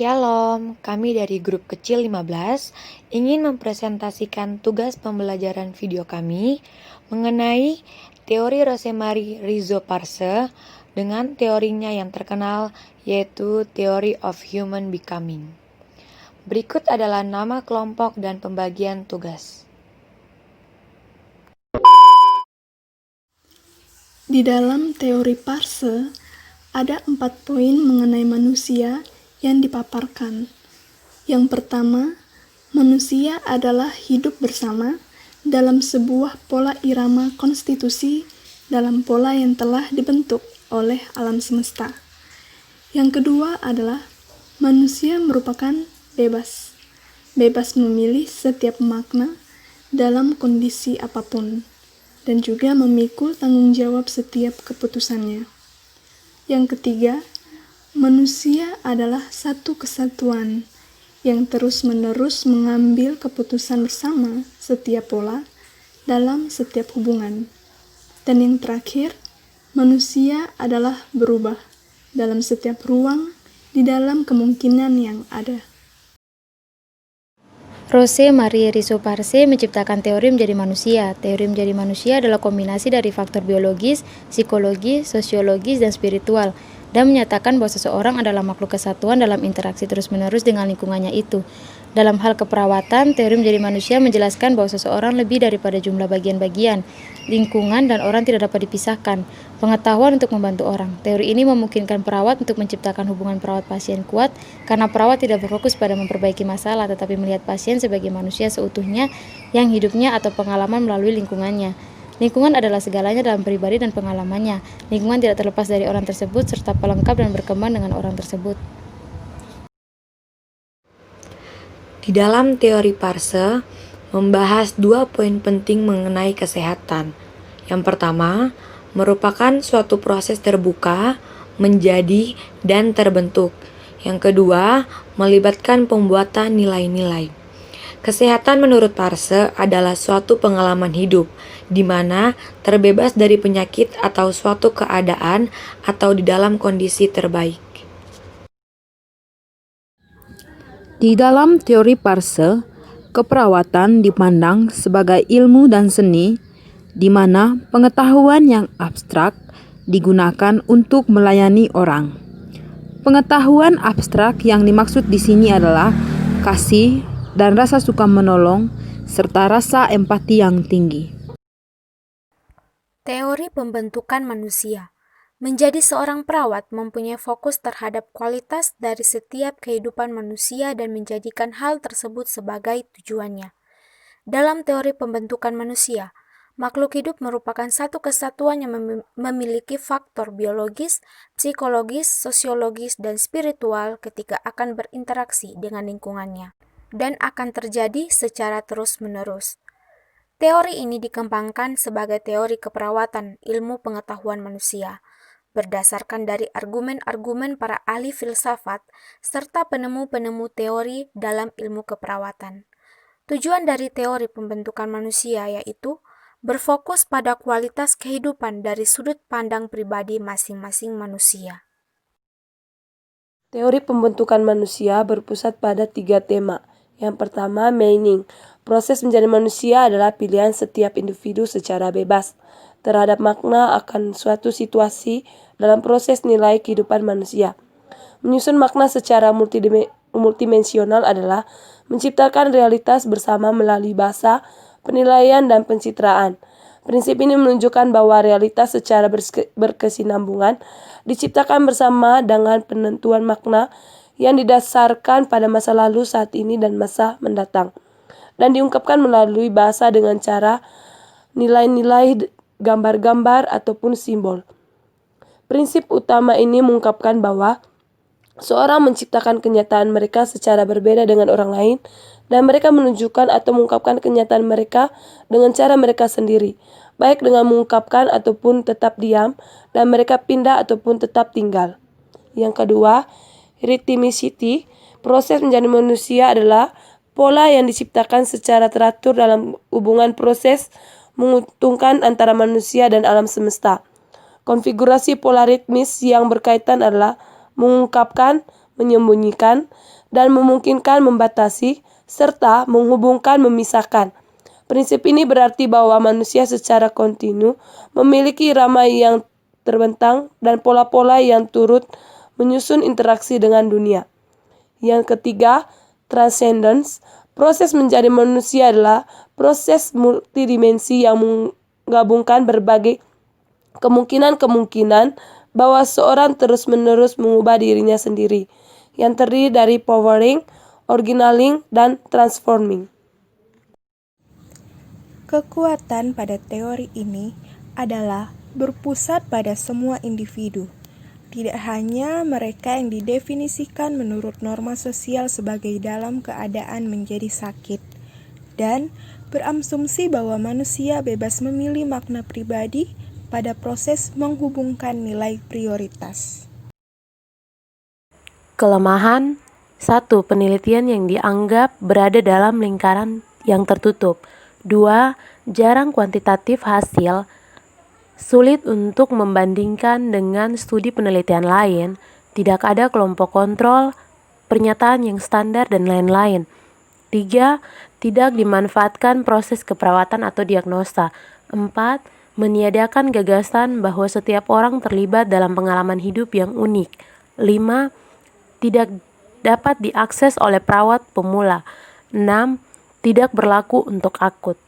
Shalom, kami dari grup kecil 15 ingin mempresentasikan tugas pembelajaran video kami mengenai teori Rosemary Rizzo Parse dengan teorinya yang terkenal yaitu Theory of Human Becoming. Berikut adalah nama kelompok dan pembagian tugas. Di dalam teori Parse, ada 4 poin mengenai manusia yang dipaparkan. Yang pertama, manusia adalah hidup bersama dalam sebuah pola irama konstitusi dalam pola yang telah dibentuk oleh alam semesta. Yang kedua adalah manusia merupakan bebas memilih setiap makna dalam kondisi apapun, dan juga memikul tanggung jawab setiap keputusannya. Yang ketiga, manusia adalah satu kesatuan yang terus-menerus mengambil keputusan bersama setiap pola dalam setiap hubungan. Dan yang terakhir, manusia adalah berubah dalam setiap ruang di dalam kemungkinan yang ada. Rosemary Rizzo Parse menciptakan teori menjadi manusia. Teori menjadi manusia adalah kombinasi dari faktor biologis, psikologis, sosiologis, dan spiritual, dan menyatakan bahwa seseorang adalah makhluk kesatuan dalam interaksi terus-menerus dengan lingkungannya itu. Dalam hal keperawatan, teori menjadi manusia menjelaskan bahwa seseorang lebih daripada jumlah bagian-bagian. Lingkungan dan orang tidak dapat dipisahkan. Pengetahuan untuk membantu orang. Teori ini memungkinkan perawat untuk menciptakan hubungan perawat-pasien kuat karena perawat tidak berfokus pada memperbaiki masalah tetapi melihat pasien sebagai manusia seutuhnya yang hidupnya atau pengalaman melalui lingkungannya. Lingkungan adalah segalanya dalam pribadi dan pengalamannya. Lingkungan tidak terlepas dari orang tersebut serta pelengkap dan berkembang dengan orang tersebut. Di dalam teori Parse membahas 2 poin penting mengenai kesehatan. Yang pertama, merupakan suatu proses terbuka, menjadi, dan terbentuk. Yang kedua, melibatkan pembuatan nilai-nilai. Kesehatan menurut Parse adalah suatu pengalaman hidup, di mana terbebas dari penyakit atau suatu keadaan atau di dalam kondisi terbaik. Di dalam teori Parse, keperawatan dipandang sebagai ilmu dan seni, di mana pengetahuan yang abstrak digunakan untuk melayani orang. Pengetahuan abstrak yang dimaksud di sini adalah kasih dan rasa suka menolong, serta rasa empati yang tinggi. Teori pembentukan manusia. Menjadi seorang perawat mempunyai fokus terhadap kualitas dari setiap kehidupan manusia dan menjadikan hal tersebut sebagai tujuannya. Dalam teori pembentukan manusia, makhluk hidup merupakan satu kesatuan yang memiliki faktor biologis, psikologis, sosiologis, dan spiritual ketika akan berinteraksi dengan lingkungannya, dan akan terjadi secara terus-menerus. Teori ini dikembangkan sebagai teori keperawatan ilmu pengetahuan manusia, berdasarkan dari argumen-argumen para ahli filsafat serta penemu-penemu teori dalam ilmu keperawatan. Tujuan dari teori pembentukan manusia yaitu berfokus pada kualitas kehidupan dari sudut pandang pribadi masing-masing manusia. Teori pembentukan manusia berpusat pada 3 tema. Yang pertama, meaning. Proses menjadi manusia adalah pilihan setiap individu secara bebas terhadap makna akan suatu situasi dalam proses nilai kehidupan manusia. Menyusun makna secara multidimensional adalah menciptakan realitas bersama melalui bahasa, penilaian, dan pencitraan. Prinsip ini menunjukkan bahwa realitas secara berkesinambungan diciptakan bersama dengan penentuan makna yang didasarkan pada masa lalu, saat ini, dan masa mendatang, dan diungkapkan melalui bahasa dengan cara nilai-nilai, gambar-gambar, ataupun simbol. Prinsip utama ini mengungkapkan bahwa seorang menciptakan kenyataan mereka secara berbeda dengan orang lain, dan mereka menunjukkan atau mengungkapkan kenyataan mereka dengan cara mereka sendiri, baik dengan mengungkapkan ataupun tetap diam, dan mereka pindah ataupun tetap tinggal. Yang kedua, rhythmicity. Proses menjadi manusia adalah pola yang diciptakan secara teratur dalam hubungan proses menguntungkan antara manusia dan alam semesta. Konfigurasi pola ritmis yang berkaitan adalah mengungkapkan, menyembunyikan, dan memungkinkan membatasi, serta menghubungkan memisahkan. Prinsip ini berarti bahwa manusia secara kontinu memiliki irama yang terbentang dan pola-pola yang turut menyusun interaksi dengan dunia. Yang ketiga, transcendence. Proses menjadi manusia adalah proses multidimensi yang menggabungkan berbagai kemungkinan-kemungkinan bahwa seorang terus-menerus mengubah dirinya sendiri, yang terdiri dari powering, originaling, dan transforming. Kekuatan pada teori ini adalah berpusat pada semua individu, tidak hanya mereka yang didefinisikan menurut norma sosial sebagai dalam keadaan menjadi sakit, dan berasumsi bahwa manusia bebas memilih makna pribadi pada proses menghubungkan nilai prioritas. Kelemahan 1. Penelitian yang dianggap berada dalam lingkaran yang tertutup. 2. Jarang kuantitatif hasil, sulit untuk membandingkan dengan studi penelitian lain, tidak ada kelompok kontrol, pernyataan yang standar, dan lain-lain. 3. Tidak dimanfaatkan proses keperawatan atau diagnosa. 4. Meniadakan gagasan bahwa setiap orang terlibat dalam pengalaman hidup yang unik. 5. Tidak dapat diakses oleh perawat pemula. 6. Tidak berlaku untuk akut.